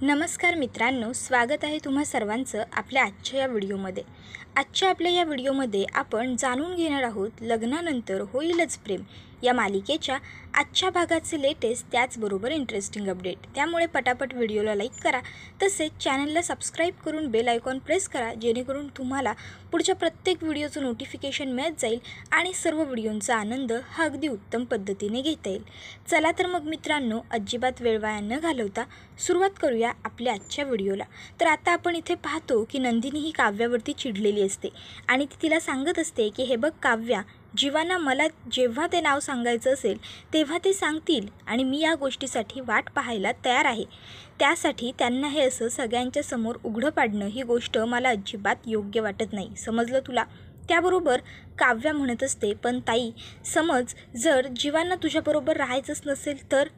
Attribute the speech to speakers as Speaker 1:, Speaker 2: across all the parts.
Speaker 1: नमस्कार मित्रांनो, स्वागत आहे तुम्हा सर्वांचं आपल्या आजच्या या व्हिडिओमध्ये। आजच्या आपल्या या व्हिडिओमध्ये आपण जाणून घेणार आहोत लग्नानंतर होईलच प्रेम या मालिकेच्या आजच्या भागाचे लेटेस्ट त्याचबरोबर इंटरेस्टिंग अपडेट। त्यामुळे पटापट व्हिडिओला लाईक करा, तसेच चॅनलला सबस्क्राईब करून बेल आयकॉन प्रेस करा, जेणेकरून तुम्हाला पुढच्या प्रत्येक व्हिडिओचं नोटिफिकेशन मिळत जाईल आणि सर्व व्हिडिओंचा आनंद हा अगदी उत्तम पद्धतीने घेता येईल। चला तर मग मित्रांनो, अजिबात वेळ वाया न घालवता सुरुवात करूया आपल्या आजच्या व्हिडिओला। तर आता आपण इथे पाहतो की नंदिनी ही काव्यावरती चिडलेली असते आणि ती तिला सांगत असते की हे बघ काव्या, जीवाना मला जेव्हा ते नाव सांगायचं असेल तेव्हा ते सांगतील आणि मी या गोष्टीसाठी वाट पाहायला तयार आहे। त्यासाठी त्यांना हे असं सगळ्यांच्या समोर उघडं पाडणं ही गोष्ट मला अजिबात योग्य वाटत नाही, समजलं तुला? त्याबरोबर काव्या म्हणत असते, पण ताई समज जर जीवांना तुझ्याबरोबर राहायचंच नसेल तर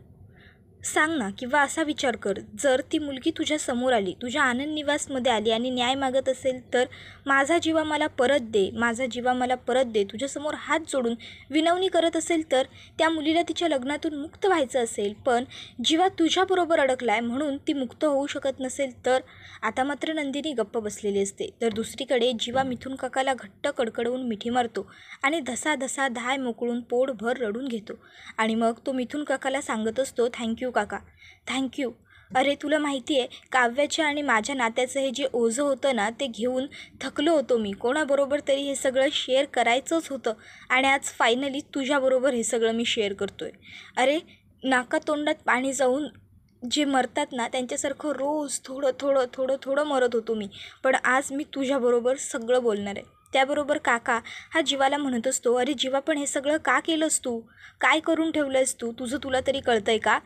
Speaker 1: सांग ना, किंवा असा विचार कर, जर ती मुलगी तुझ्या समोर आली, तुझ्या आनंद निवासमध्ये आली आणि न्याय मागत असेल तर माझा जीवा मला परत दे, माझा जीवा मला परत दे, तुझ्यासमोर हात जोडून विनवणी करत असेल तर त्या मुलीला तिच्या लग्नातून मुक्त व्हायचं असेल, पण जीवा तुझ्याबरोबर अडकलाय म्हणून ती मुक्त होऊ शकत नसेल तर? आता मात्र नंदिनी गप्प बसलेली असते, तर दुसरीकडे जीवा मिथुन काकाला घट्ट कडकडवून मिठी मारतो आणि धसा धाय मोकळून पोटभर रडून घेतो आणि मग तो मिथुन काकाला सांगत असतो, थँक्यू काका, थँक्यू। अरे तुला माहिती आहे, काव्याच्या आणि माझ्या नात्याचं हे जे ओझं होतं ना, ते घेऊन थकलो होतो मी, कोणाबरोबर तरी हे सगळं शेअर करायचंच होतं आणि आज फायनली तुझ्याबरोबर हे सगळं मी शेअर करतोय। अरे नाकातोंडात पाणी जाऊन जे मरतात ना, त्यांच्यासारखं रोज थोडं मरत होतो मी, पण आज मी तुझ्याबरोबर सगळं बोलणार आहे। त्याबरोबर काका हा जीवाला म्हणत असतो, अरे जीवा, पण हे सगळं का केलंस तू? काय करून ठेवलंयस तू? तुला तरी कळतंय का?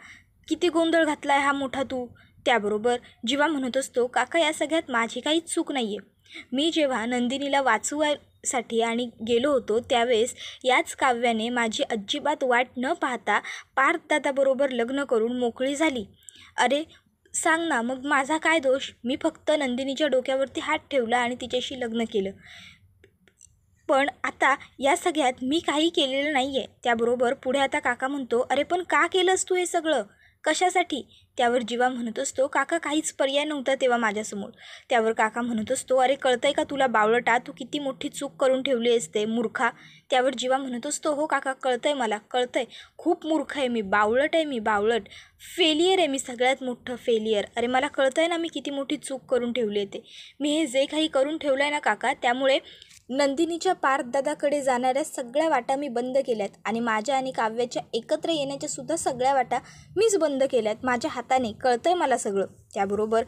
Speaker 1: किती गोंधळ घातलाय हा मोठा तू? त्याबरोबर जीवा म्हणत असतो, काका या सगळ्यात माझी काहीच चूक नाही आहे। मी जेव्हा नंदिनीला वाचवायसाठी आणि गेलो होतो त्यावेळेस याच काव्याने माझी अजिबात वाट न पाहता पार्थदादाबरोबर लग्न करून मोकळी झाली। अरे सांग ना, मग माझा काय दोष? मी फक्त नंदिनीच्या डोक्यावरती हात ठेवला आणि तिच्याशी लग्न केलं, पण आता या सगळ्यात मी काही केलेलं नाही आहे। त्याबरोबर पुढे आता काका म्हणतो, अरे पण का केलंस तू हे सगळं? कशासाठी? त्यावर जीवा म्हणत असतो, काका काहीच पर्याय नव्हता तेव्हा माझ्यासमोर। त्यावर काका म्हणत असतो, अरे कळतंय का तुला बावळटा, तू किती मोठी चूक करून ठेवली असते मूर्खा? त्यावर जीवा म्हणत असतो, हो काका कळतंय, मला कळतंय, खूप मूर्ख आहे मी, बावळट आहे मी, बावळट, फेलियर आहे मी, सगळ्यात मोठं फेलियर। अरे मला कळतंय ना मी किती मोठी चूक करून ठेवली आहे ते। मी हे जे काही करून ठेवलं आहे ना काका, त्यामुळे नंदिनीच्या पार्थदादाकडे जाणाऱ्या सगळ्या वाटा मी बंद केल्यात आणि माझ्या आणि काव्याच्या एकत्र येण्याच्या सुद्धा सगळ्या वाटा मीच बंद केल्यात माझ्या हाताने, कळतंय मला सगळं। त्याबरोबर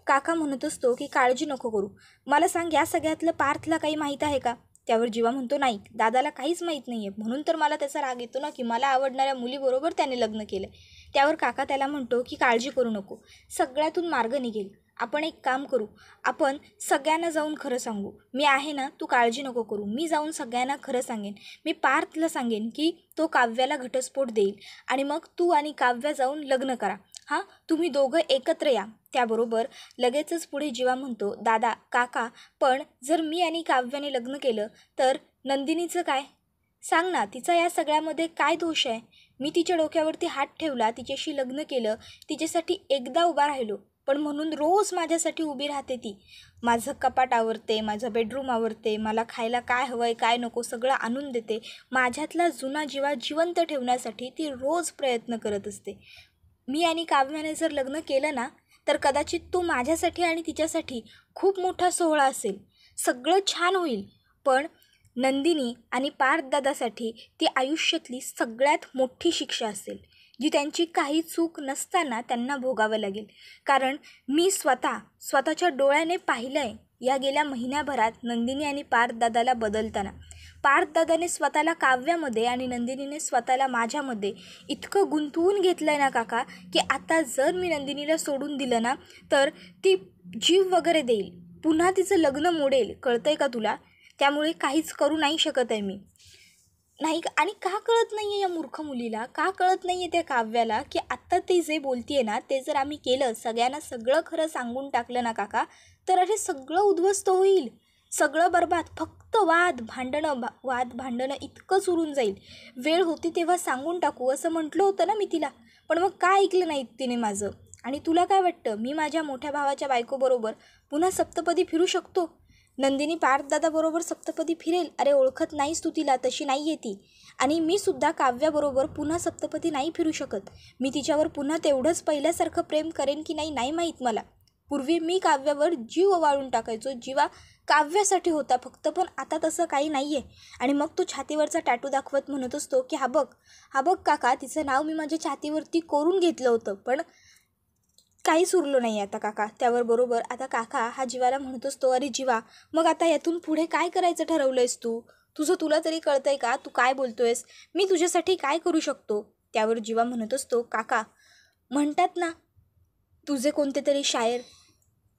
Speaker 1: काका म्हणत असतो की काळजी नको करू, मला सांग या सगळ्यातलं पार्थला काही माहीत आहे का? त्यावर जीवा म्हणतो, नाही, दादाला काहीच माहीत नाही आहे, म्हणून तर मला त्याचा राग येतो ना की मला आवडणाऱ्या मुलीबरोबर त्याने लग्न केलं। त्यावर काका त्याला म्हणतो की काळजी करू नको, सगळ्यातून मार्ग निघेल, आपण एक काम करू, आपण सगळ्यांना जाऊन खरं सांगू, मी आहे ना, तू काळजी नको करू, मी जाऊन सगळ्यांना खरं सांगेन, मी पार्थला सांगेन की तो काव्याला घटस्फोट देईल आणि मग तू आणि काव्या जाऊन लग्न करा, हां, तुम्ही दोघं एकत्र या। त्याबरोबर लगेचच पुढे जीवा म्हणतो, दादा काका, पण जर मी आणि काव्याने लग्न केलं तर नंदिनीचं काय? सांग ना, तिचा या सगळ्यामध्ये काय दोष आहे? मी तिच्या डोक्यावरती हात ठेवला, तिच्याशी लग्न केलं, तिच्यासाठी एकदा उभा राहिलो, पण म्हणून रोज माझ्यासाठी उभी राहते ती, माझं कपाट आवरते, माझं बेडरूम आवरते, मला खायला काय हवं आहे काय नको सगळं आणून देते, माझ्यातला जुना जीवा जिवंत ठेवण्यासाठी ती रोज प्रयत्न करत असते। मी आणि काव्याने जर लग्न केलं ना, तर कदाचित तो माझ्यासाठी आणि तिच्यासाठी खूप मोठा सोहळा असेल, सगळं छान होईल, पण नंदिनी आणि पार्थदादासाठी ती आयुष्यातली सगळ्यात मोठी शिक्षा असेल, जी त्यांची काही चूक नसताना त्यांना भोगावं लागेल। कारण मी स्वतःच्या डोळ्याने पाहिलं आहे या गेल्या महिन्याभरात नंदिनी आणि पार्थदादाला बदलताना। पार्थदादाने स्वतःला काव्यामध्ये आणि नंदिनीने स्वतःला माझ्यामध्ये इतकं गुंतवून घेतलं आहे ना काका, की आता जर मी नंदिनीला सोडून दिलं ना तर ती जीव वगैरे देईल, पुन्हा तिचं लग्न मोडेल, कळतंय का तुला? त्यामुळे काहीच करू नाही शकत आहे मी नाही। आणि का कळत नाही आहे या मूर्ख मुलीला, का कळत नाही आहे त्या काव्याला की आत्ता ती जे बोलती आहे ना, ते जर आम्ही केलं, सगळ्यांना सगळं खरं सांगून टाकलं ना काका, तर अरे सगळं उद्ध्वस्त होईल, सगळं बरबाद, फक्त वाद भांडणं इतकंच उरून जाईल। वेळ होती तेव्हा सांगून टाकू असं म्हटलं होतं ना मी तिला, पण मग का ऐकलं नाही तिने माझं? आणि तुला काय वाटतं मी माझ्या मोठ्या भावाच्या बायकोबरोबर पुन्हा सप्तपदी फिरू शकतो? नंदिनी पार्थदादाबरोबर सप्तपदी फिरेल? अरे ओळखत नाहीस तू तिला, तशी नाही आहे ती. आणि मी सुद्धा काव्याबरोबर पुन्हा सप्तपदी नाही फिरू शकत. मी तिच्यावर पुन्हा तेवढंच पहिल्यासारखं प्रेम करेन की नाही नाही माहीत मला. पूर्वी मी काव्यावर जीव ओवाळून टाकायचो, जीवा काव्यासाठी होता फक्त, पण आता तसं काही नाही आहे. आणि मग तो छातीवरचा टॅटू दाखवत म्हणत असतो की हा बघ काका, तिचं नाव मी माझ्या छातीवरती कोरून घेतलं होतं, पण काहीच उरलं नाही आता काका त्यावर. बरोबर आता काका हा जीवाला म्हणत असतो, अरे जीवा, मग आता यातून पुढे काय करायचं ठरवलंयस तू? तुला तरी कळतंय का तू काय बोलतोयस? मी तुझ्यासाठी काय करू शकतो? त्यावर जीवा म्हणत असतो, काका म्हणतात ना तुझे कोणते तरी शायर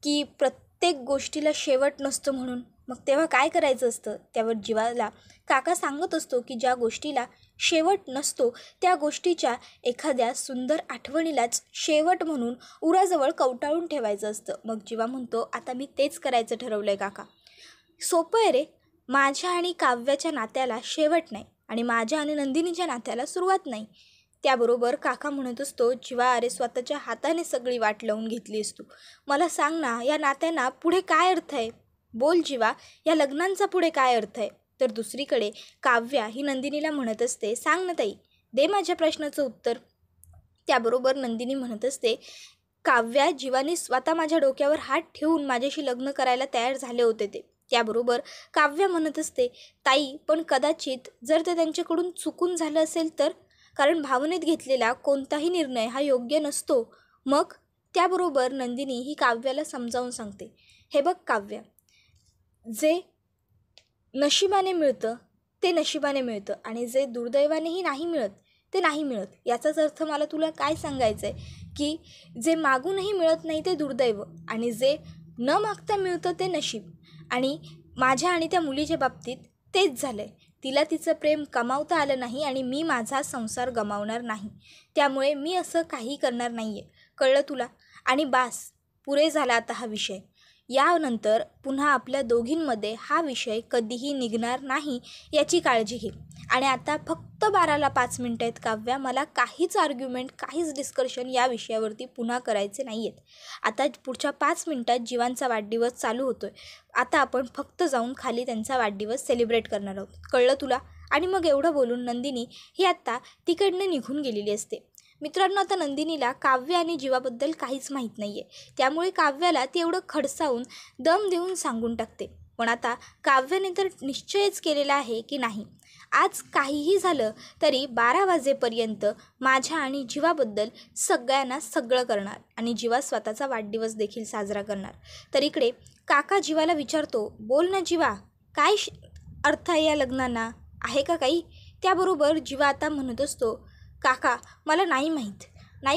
Speaker 1: की प्रत्येक गोष्टीला शेवट नसतं म्हणून, मग तेव्हा काय करायचं असतं? त्यावर जीवाला काका सांगत असतो की ज्या गोष्टीला शेवट नसतो त्या गोष्टीच्या एखाद्या सुंदर आठवणीलाच शेवट म्हणून उराजवळ कवटाळून ठेवायचं असतं. मग जीवा म्हणतो, आता मी तेच करायचं ठरवलं आहे काका. सोपं आहे रे, माझ्या आणि काव्याच्या नात्याला शेवट नाही आणि माझ्या आणि नंदिनीच्या नात्याला सुरुवात नाही. त्याबरोबर काका म्हणत असतो, जीवा अरे स्वतःच्या हाताने सगळी वाट लावून घेतलीस तू. मला सांग ना, या नात्यांना पुढे काय अर्थ आहे? बोल जीवा, या लग्नांचा पुढे काय अर्थ आहे? तर दुसरीकडे काव्या ही नंदिनीला म्हणत असते, सांग ना ताई, दे माझ्या प्रश्नाचं उत्तर. त्याबरोबर नंदिनी म्हणत असते, काव्या जीवाने स्वतः माझ्या डोक्यावर हात ठेवून माझ्याशी लग्न करायला तयार झाले होते ते. त्याबरोबर काव्या म्हणत असते, ताई पण कदाचित जर ते त्यांच्याकडून चुकून झालं असेल तर, कारण भावनेत घेतलेला कोणताही निर्णय हा योग्य नसतो. मग त्याबरोबर नंदिनी ही काव्याला समजावून सांगते, हे बघ काव्या, जे नशिबाने मिळतं ते नशिबाने मिळतं आणि जे दुर्दैवानेही नाही मिळत ते नाही मिळत. याचाच अर्थ मला तुला काय सांगायचं आहे की जे मागूनही मिळत नाही ते दुर्दैव आणि जे न मागता मिळतं ते नशीब. आणि माझ्या आणि त्या मुलीच्या बाबतीत तेच झालं आहे. तिला तिचं प्रेम कमावता आलं नाही आणि मी माझा संसार गमावणार नाही. त्यामुळे मी असं काही करणार नाही आहे, कळलं तुला? आणि बास, पुरे झाला आता हा विषय. यानंतर पुन्हा आपल्या दोघींमध्ये हा विषय कधीही निघणार नाही याची काळजी घे. आणि आता फक्त 12ला 5 मिनटं आहेत काव्या, मला काहीच आर्ग्युमेंट काहीच डिस्कशन या विषयावरती पुन्हा करायचे नाही आहेत. आता पुढच्या 5 मिनटात जीवांचा वाढदिवस चालू होतो आहे. आता आपण फक्त जाऊन खाली त्यांचा वाढदिवस सेलिब्रेट करणार आहोत, कळलं तुला? आणि मग एवढं बोलून नंदिनी ही आत्ता तिकडनं निघून गेलेली असते. मित्रांनो, आता नंदिनीला काव्य आणि जीवाबद्दल काहीच माहीत नाही आहे. त्यामुळे काव्याला ती एवढं खडसावून दम देऊन सांगून टाकते. पण आता काव्याने तर निश्चयच केलेला आहे की नाही, आज काहीही झालं तरी 12 वाजेपर्यंत माझ्या आणि जीवाबद्दल सगळ्यांना सगळं करणार आणि जीवा स्वतःचा वाढदिवस देखील साजरा करणार. तर इकडे काका जीवाला विचारतो, बोल ना जीवा, काय अर्थ आहे या लग्नांना, आहे का काही? त्याबरोबर जीवा आता म्हणत असतो, काका मला नाही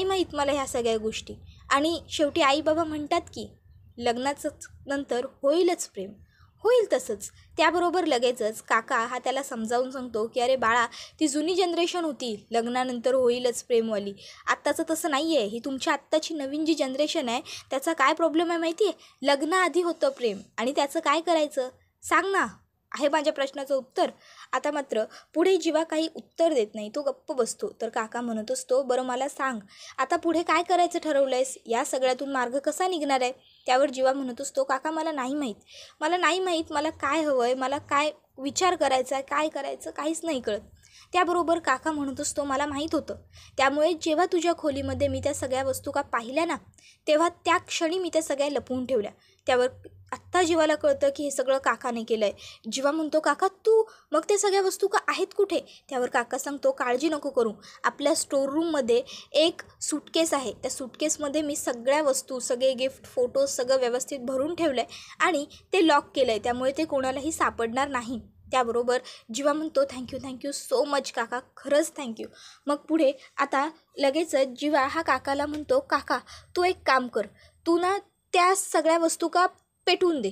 Speaker 1: माहीत मला ह्या सगळ्या गोष्टी. आणि शेवटी आई बाबा म्हणतात की लग्नाचंच नंतर होईलच प्रेम, होईल तसंच. त्याबरोबर लगेचच काका हा त्याला समजावून सांगतो की अरे बाळा, ती जुनी जनरेशन होती, लग्नानंतर होईलच प्रेमवाली. आत्ताचं तसं नाही आहे. ही तुमच्या आत्ताची नवीन जी जनरेशन आहे त्याचा काय प्रॉब्लेम आहे माहिती आहे? लग्नाआधी होतं प्रेम आणि त्याचं काय करायचं सांग ना, आहे माझ्या प्रश्नाचं उत्तर. आता मात्र पुढे जीवा काही उत्तर देत नाही, तो गप्प बसतो. तर काका म्हणत असतो, बरं मला सांग, आता पुढे काय करायचं ठरवलं आहेस? या सगळ्यातून मार्ग कसा निघणार आहे? त्यावर जीवा म्हणत असतो, काका मला नाही माहीत मला काय हवं आहे, मला काय विचार करायचा आहे, काय करायचं काहीच नाही कळत. त्याबरोबर काका म्हणत असतो, मला माहीत होतं. त्यामुळे जेव्हा तुझ्या खोलीमध्ये मी त्या सगळ्या वस्तू का पाहिल्या ना, तेव्हा त्या क्षणी मी त्या सगळ्या लपवून ठेवल्या. त्यावर आत्ता जीवाला कळतं की हे सगळं काकाने केलं आहे. जीवा म्हणतो, काका तू मग त्या सगळ्या वस्तू का आहेत कुठे? त्यावर काका सांगतो, काळजी नको करू, आपल्या स्टोअररूममध्ये एक सूटकेस आहे. त्या सूटकेसमध्ये मी सगळ्या वस्तू, सगळे गिफ्ट, फोटोज सगळं व्यवस्थित भरून ठेवलं आहे आणि ते लॉक केलं आहे, त्यामुळे ते कोणालाही सापडणार नाही. त्याबरोबर जीवा म्हणतो, थँक्यू सो मच काका, खरंच थँक्यू. मग पुढे आता लगेचच जीवा हा काकाला म्हणतो, काका तू एक काम कर, तू ना त्या सगळ्या वस्तू का पेटवून दे.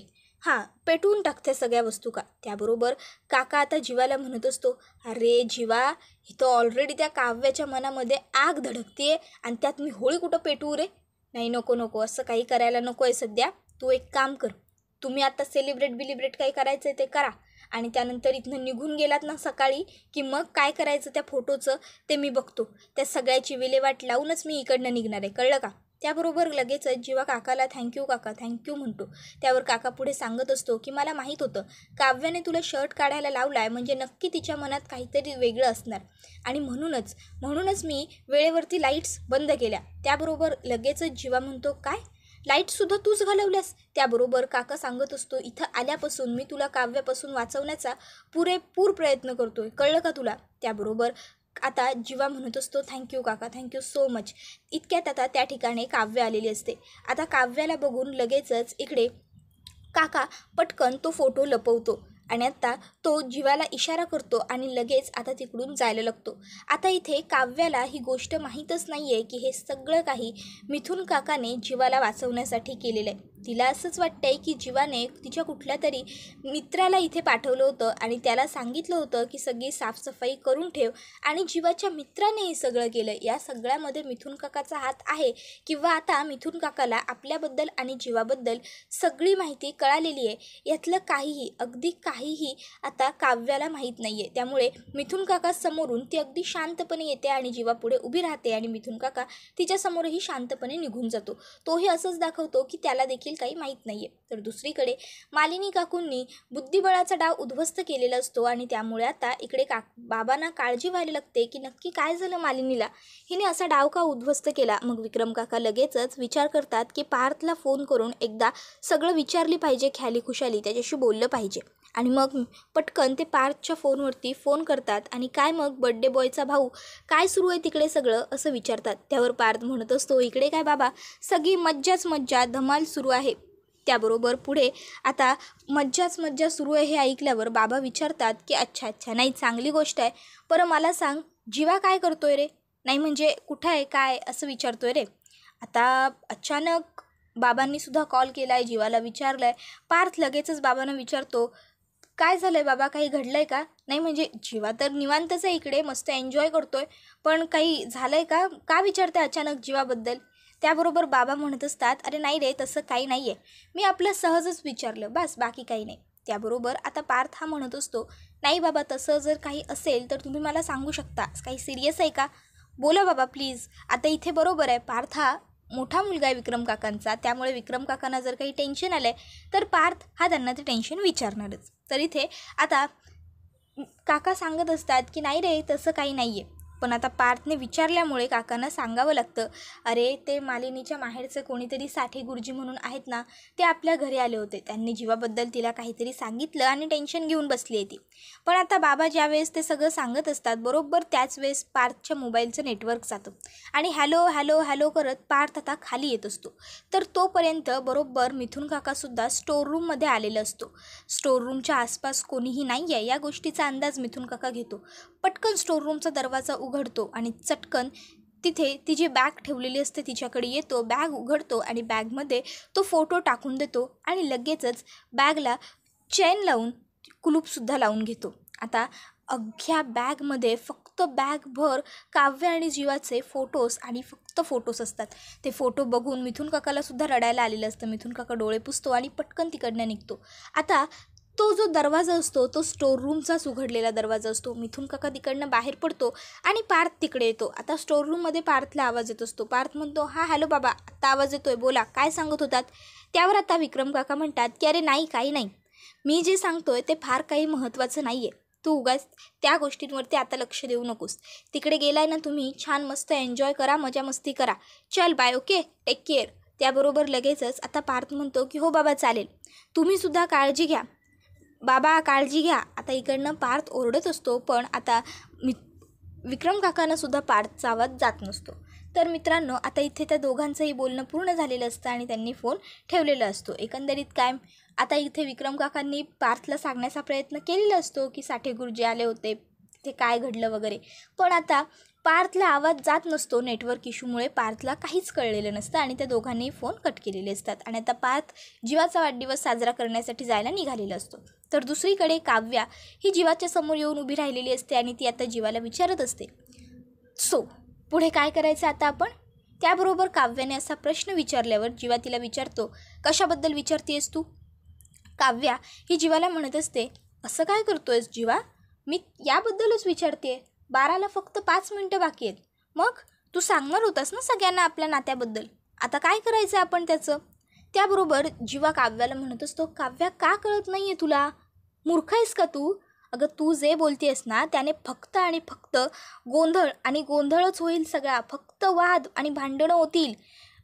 Speaker 1: पेटवून टाक त्या सगळ्या वस्तू का. त्याबरोबर काका आता जीवाला म्हणत असतो, अरे जीवा, इथं ऑलरेडी त्या काव्याच्या मनामध्ये आग धडकते आणि त्यात मी होळी कुठं पेटवू रे? नाही, नको असं काही करायला नको आहे सध्या. तू एक काम कर, तुम्ही आता सेलिब्रेट काही करायचं आहे ते करा आणि त्यानंतर इथनं निघून गेलात ना सकाळी की मग काय करायचं त्या फोटोचं ते मी बघतो. त्या सगळ्याची विल्हेवाट लावूनच मी इकडनं निघणार आहे, कळलं का? त्याबरोबर लगेचच जीवा काकाला थँक्यू काका थँक्यू म्हणतो. त्यावर काका पुढे सांगत असतो की मला माहीत होतं काव्याने तुला शर्ट काढायला लावला आहे म्हणजे नक्की तिच्या मनात काहीतरी वेगळं असणार आणि म्हणूनच मी वेळेवरती लाईट्स बंद केल्या. त्याबरोबर लगेचच जीवा म्हणतो काय लाईटसुद्धा तूच घालवल्यास. त्याबरोबर काका सांगत असतो इथं आल्यापासून मी तुला काव्यापासून वाचवण्याचा पुरेपूर प्रयत्न करतोय, कळलं का तुला. त्याबरोबर आता जीवा म्हणत असतो थँक्यू काका थँक्यू सो मच. इतक्यात आता त्या ठिकाणी काव्य आलेली असते. आता काव्याला बघून लगेचच इकडे काका पटकन तो फोटो लपवतो आणि आता तो जीवाला इशारा करतो आणि लगेच आता तिकडून जायला लागतो. आता इथे काव्याला ही गोष्ट माहीतच नाही आहे की हे सगळं काही मिथुन काकाने जीवाला वाचवण्यासाठी केलेलं आहे. तिला असंच वाटतं आहे की जीवाने तिच्या कुठल्या तरी मित्राला इथे पाठवलं होतं आणि त्याला सांगितलं होतं की सगळी साफसफाई करून ठेव आणि जीवाच्या मित्राने हे सगळं केलं. या सगळ्यामध्ये मिथुन काकाचा हात आहे किंवा आता मिथुन काकाला आपल्याबद्दल आणि जीवाबद्दल सगळी माहिती कळालेली आहे. यातलं अगदी काहीही आता काव्याला माहीत नाही आहे. त्यामुळे मिथुन काका समोरून ती अगदी शांतपणे येते आणि जीवा पुढे उभी राहते आणि मिथुन काका तिच्यासमोरही शांतपणे निघून जातो. तोही असंच दाखवतो की त्याला देखील काही माहीत नाही आहे. तर दुसरीकडे मालिनी काकूंनी बुद्धिबळाचा डाव उद्ध्वस्त केलेला असतो आणि त्यामुळे आता इकडे बाबांना काळजी व्हायला लागते की नक्की काय झालं मालिनीला, हिने असा डाव का उद्ध्वस्त केला. मग विक्रम काका लगेचच विचार करतात की पार्थला फोन करून एकदा सगळं विचारली पाहिजे, ख्याली खुशाली त्याच्याशी बोललं पाहिजे. आणि मग पटकन ते पार्थच्या फोनवरती फोन करतात आणि काय मग बड्डे बॉयचा भाऊ काय सुरू आहे तिकडे सगळं असं विचारतात. त्यावर पार्थ म्हणत असतो इकडे काय बाबा सगळी मज्जाच मज्जा धमाल सुरू आहे. त्याबरोबर पुढे आता मज्जाच मज्जा सुरू आहे हे ऐकल्यावर बाबा विचारतात की अच्छा नाही चांगली गोष्ट आहे, बरं मला सांग जीवा काय करतोय रे, नाही म्हणजे कुठं आहे काय असं विचारतोय रे. आता अचानक बाबांनी सुद्धा कॉल केला आहे, जीवाला विचारलं आहे. पार्थ लगेचच बाबांना विचारतो काय झालं आहे बाबा, काही घडलं आहे का. नाही म्हणजे जीवा तर निवांतच आहे इकडे मस्त एन्जॉय करतोय, पण काही झालं आहे का विचारते अचानक जीवाबद्दल. त्याबरोबर बाबा म्हणत असतात अरे नाही रे तसं काही नाही आहे, मी आपलं सहजच विचारलं बस बाकी काही नाही. त्याबरोबर आता पार्थ हा म्हणत असतो नाही बाबा तसं जर काही असेल तर तुम्ही मला सांगू शकता, काही सिरियस आहे का, बोला बाबा प्लीज. आता इथे बरोबर आहे पार्थ हा मोठा मुलगा आहे विक्रम काकांचा, त्यामुळे विक्रम काकांना जर काही टेन्शन आलं आहे तर पार्थ हा त्यांना ते टेन्शन विचारणारच. तर इथे आता काका सांगत असतात की नाही रे तसं काही नाही आहे, पण आता पार्थने विचारल्यामुळे काकांना सांगावं लागतं अरे ते मालिनीच्या माहेरचे कोणीतरी साठे गुरुजी म्हणून आहेत ना, ते आपल्या घरी आले होते, त्यांनी जीवाबद्दल तिला काहीतरी सांगितलं आणि टेन्शन घेऊन बसली आहे ती. पण आता बाबा ज्यावेळेस ते सगळं सांगत असतात बरोबर त्याच वेळेस पार्थच्या मोबाईलचं नेटवर्क जातं आणि हॅलो हॅलो हॅलो करत पार्थ आता खाली येत असतो. तर तोपर्यंत बरोबर मिथुन काकासुद्धा स्टोर रूममध्ये आलेला असतो. स्टोर रूमच्या आसपास कोणीही नाही आहे या गोष्टीचा अंदाज मिथुन काका घेतो. पटकन स्टोर रूमचा दरवाजा उघडतो आणि चटकन तिथे ती जी बॅग ठेवलेली असते तिच्याकडे येतो, बॅग उघडतो आणि बॅगमध्ये तो फोटो टाकून देतो आणि लगेचच बॅगला चेन लावून कुलूपसुद्धा लावून घेतो. आता अख्ख्या बॅगमध्ये फक्त बॅगभर काव्य आणि जीवाचे फोटोज आणि फक्त फोटोज असतात. ते फोटो बघून मिथुन काकालासुद्धा रडायला आलेलं असतं. मिथुन काका डोळे पुसतो आणि पटकन तिकडनं निघतो. आता तो जो दरवाजा असतो तो स्टोर रूमचाच उघडलेला दरवाजा असतो. मिथुन काका तिकडनं बाहेर पडतो आणि पार्थ तिकडे येतो. आता स्टोर रूममध्ये पार्थला आवाज येत असतो. पार्थ म्हणतो हा हॅलो बाबा आत्ता आवाज येतोय, बोला काय सांगत होतात. त्यावर आता विक्रम काका म्हणतात की अरे नाही काही नाही, मी जे सांगतोय ते फार काही महत्त्वाचं नाही आहे, तू उगाच त्या गोष्टींवरती आता लक्ष देऊ नकोस. तिकडे गेलाय ना तुम्ही छान मस्त एन्जॉय करा, मजा मस्ती करा, चल बाय ओके टेक केअर. त्याबरोबर लगेचच आता पार्थ म्हणतो की हो बाबा चालेल, तुम्हीसुद्धा काळजी घ्या बाबा काळजी घ्या. आता इकडनं पार्थ ओरडत असतो पण आता विक्रम काकांनासुद्धा पार्थचा आवाज जात नसतो. तर मित्रांनो आता इथे त्या दोघांचंही बोलणं पूर्ण झालेलं असतं आणि त्यांनी फोन ठेवलेला असतो. एकंदरीत काय आता इथे विक्रम काकांनी पार्थला सांगण्याचा प्रयत्न केलेला असतो की साठे गुरुजी आले होते, ते काय घडलं वगैरे, पण आता पार्थला आवाज जात नसतो. नेटवर्क इश्यूमुळे पार्थला काहीच कळलेलं नसतं आणि त्या दोघांनी फोन कट केलेले असतात आणि आता पार्थ जीवाचा वाढदिवस साजरा करण्यासाठी जायला निघालेला असतो. तर दुसरीकडे काव्या ही जीवाच्या समोर येऊन उभी राहिलेली असते आणि ती आता जीवाला विचारत असते सो पुढे काय करायचं आता आपण. त्याबरोबर काव्याने असा प्रश्न विचारल्यावर जीवा तिला विचारतो कशाबद्दल विचारतेस तू. काव्या ही जीवाला म्हणत असते असं काय करतोयस जीवा, मी याबद्दलच विचारते, 12ला फक्त 5 मिनटं बाकी आहेत, मग तू सांगणार होतास ना सगळ्यांना आपल्या नात्याबद्दल, आता काय करायचं आपण त्याचं? त्याबरोबर जीवा काव्याला म्हणत असतो, काव्या का कळत नाही आहे तुला? मूर्ख आहेस का तू? अगं तू जे बोलतेस ना त्याने फक्त आणि फक्त गोंधळ आणि गोंधळच होईल सगळा. फक्त वाद आणि भांडणं होतील.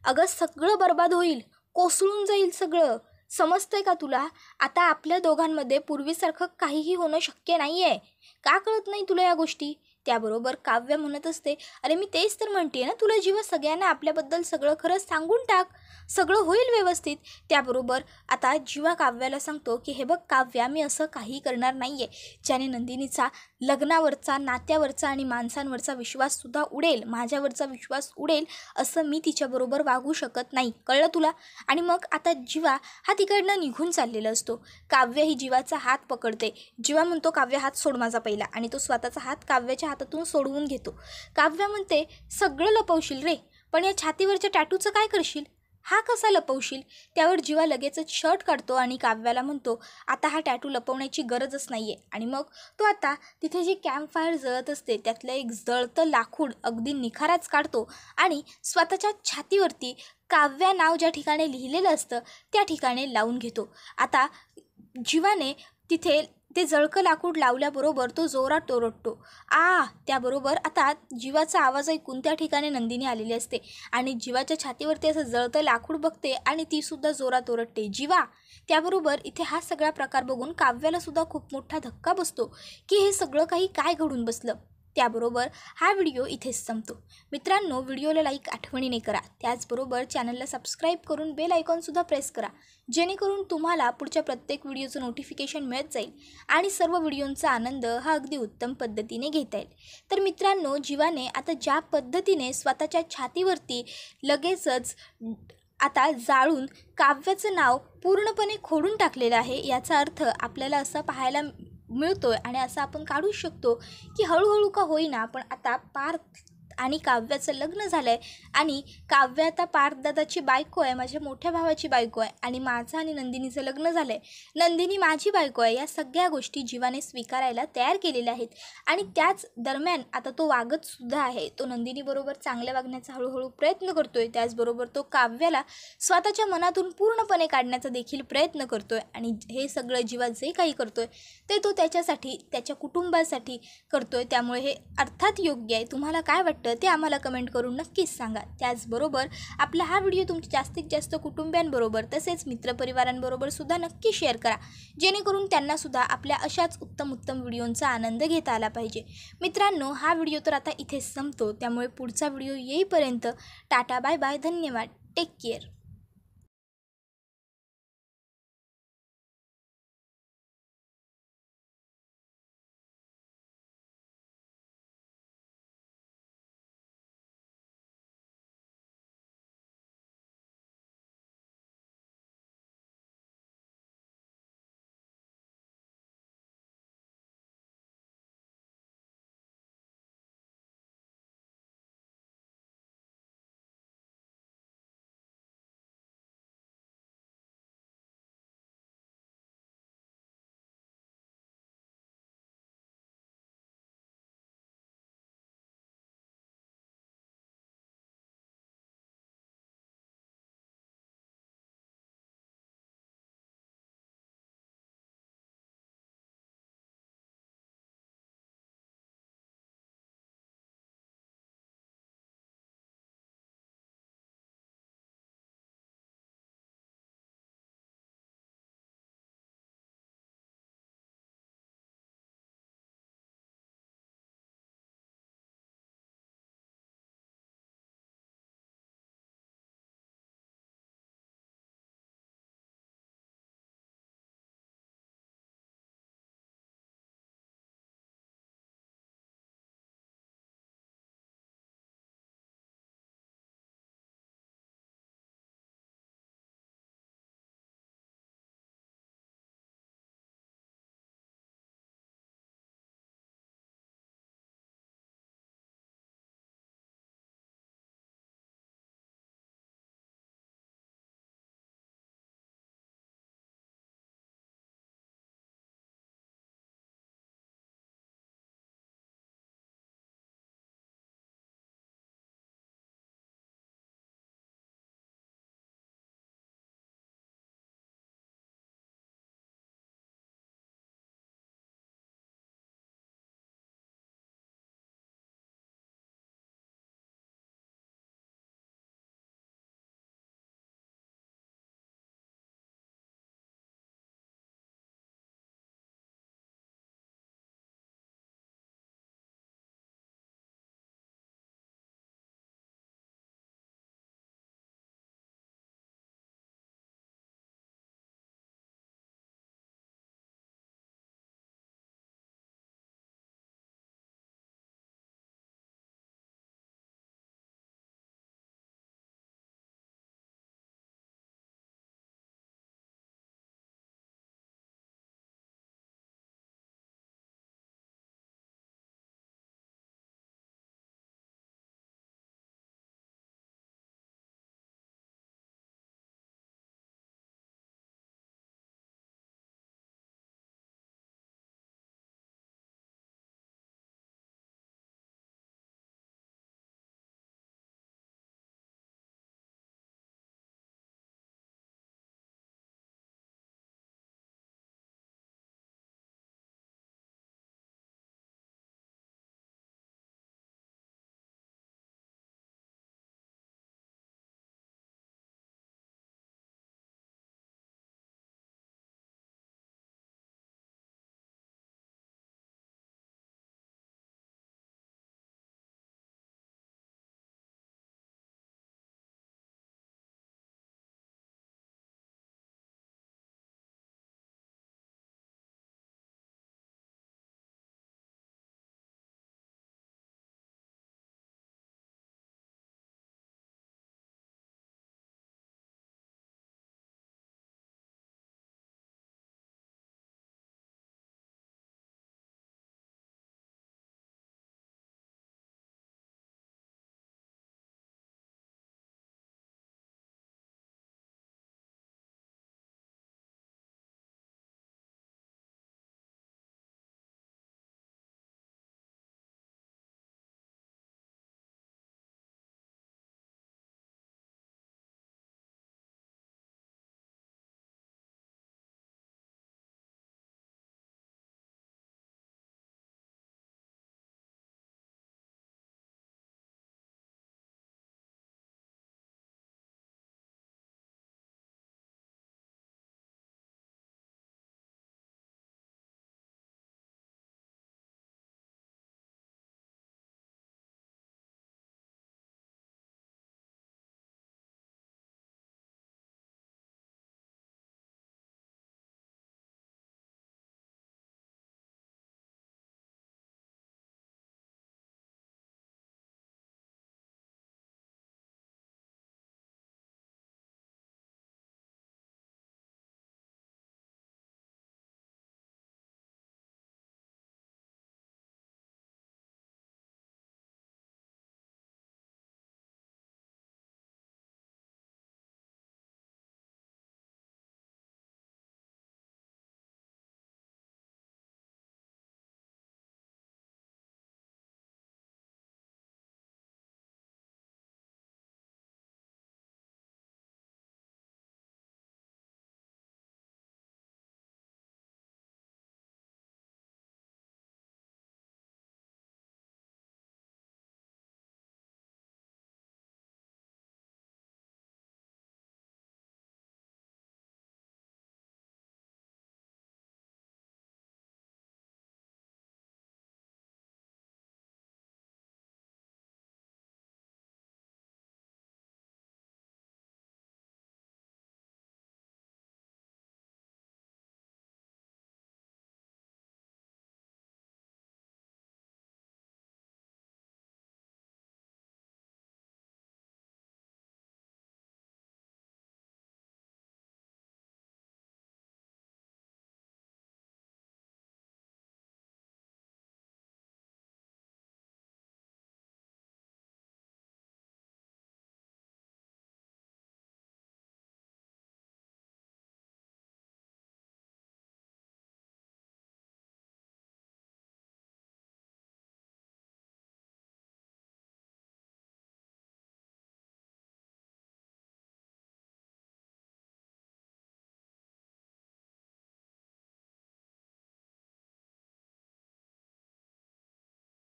Speaker 1: अगं सगळं बरबाद होईल, कोसळून जाईल सगळं. समजतंय का तुला? आता आपल्या दोघांमध्ये पूर्वीसारखं काहीही होणं शक्य नाही आहे. का कळत नाही तुला या गोष्टी? त्याबरोबर काव्य म्हणत असते, अरे मी तेच तर म्हणते ना तुला जीवा, सगळ्यांना आपल्याबद्दल सगळं खरं सांगून टाक, सगळं होईल व्यवस्थित. त्याबरोबर आता जीवा काव्याला सांगतो की हे बघ काव्या, मी असं काही करणार नाही आहे ज्याने नंदिनीचा लग्नावरचा, नात्यावरचा आणि माणसांवरचा विश्वाससुद्धा उडेल, माझ्यावरचा विश्वास उडेल, असं मी तिच्याबरोबर वागू शकत नाही. कळलं तुला? आणि मग आता जीवा हा तिकडनं निघून चाललेला असतो. काव्य ही जीवाचा हात पकडते. जीवा म्हणतो, काव्य हात सोड माझा पहिला, आणि तो स्वतःचा हात काव्याच्या हातातून सोडवून घेतो. काव्य म्हणते, सगळं लपवशील रे, पण या छातीवरच्या टॅटूचं काय करशील? हा कसा लपवशील? त्यावर जीवा लगेचच शर्ट काढतो आणि काव्याला म्हणतो, आता हा टॅटू लपवण्याची गरजच नाही आहे. आणि मग तो आता तिथे जी कॅम्प फायर जळत असते त्यातलं एक जळतं लाकूड अगदी निखाराच काढतो आणि स्वतःच्या छातीवरती काव्या नाव ज्या ठिकाणी लिहिलेलं असतं त्या ठिकाणी लावून घेतो. आता जीवाने तिथे ते जळकं लाकूड लावल्याबरोबर तो जोरात ओरडतो, त्याबरोबर आता जीवाचा आवाज ऐकून त्या ठिकाणी नंदिनी आलेली असते आणि जीवाच्या छातीवरती असं जळतं लाकूड बघते आणि तीसुद्धा जोरात ओरडते, जीवा. त्याबरोबर इथे हा सगळा प्रकार बघून काव्यालासुद्धा खूप मोठा धक्का बसतो की हे सगळं काही काय घडून बसलं. त्याबरोबर हा व्हिडिओ इथेच संपतो. मित्रांनो, व्हिडिओला लाईक आठवणीने करा. त्याचबरोबर चॅनलला सबस्क्राईब करून बेल आयकॉनसुद्धा प्रेस करा, जेणेकरून तुम्हाला पुढच्या प्रत्येक व्हिडिओचं नोटिफिकेशन मिळत जाईल आणि सर्व व्हिडिओंचा आनंद हा अगदी उत्तम पद्धतीने घेता येईल. तर मित्रांनो, जीवाने आता ज्या पद्धतीने स्वतःच्या छातीवरती लगेचच आता जाळून काव्याचं नाव पूर्णपणे खोडून टाकलेलं आहे, याचा अर्थ आपल्याला असं पाहायला मिळतोय आणि असं आपण काढू शकतो की हळूहळू का होईना पण आता पार्थ आणि काव्याचं लग्न झालं आहे आणि काव्य आता पार्थदादाची बायको आहे, माझ्या मोठ्या भावाची बायको आहे, आणि माझं आणि नंदिनीचं लग्न झालं आहे, नंदिनी माझी बायको आहे. या सगळ्या गोष्टी जीवाने स्वीकारायला तयार केलेल्या आहेत आणि त्याच दरम्यान आता तो वागतसुद्धा आहे. तो नंदिनीबरोबर चांगल्या वागण्याचा हळूहळू प्रयत्न करतोय. त्याचबरोबर तो काव्याला स्वतःच्या मनातून पूर्णपणे काढण्याचा देखील प्रयत्न करतोय आणि हे सगळं जीवा जे काही करतोय ते तो त्याच्यासाठी, त्याच्या कुटुंबासाठी करतोय. त्यामुळे हे अर्थात योग्य आहे. तुम्हाला काय वाटतं ते आम्हाला कमेंट करून नक्कीच सांगा. त्याचबरोबर आपला हा व्हिडिओ तुमच्या जास्तीत जास्त कुटुंबियांबरोबर तसेच मित्रपरिवारांबरोबर सुद्धा नक्की शेअर करा, जेणेकरून त्यांनासुद्धा आपल्या अशाच उत्तम व्हिडिओंचा आनंद घेता आला पाहिजे. मित्रांनो, हा व्हिडिओ तर आता इथेच संपतो. त्यामुळे पुढचा व्हिडिओ येईपर्यंत टाटा, बाय बाय, धन्यवाद, टेक केअर.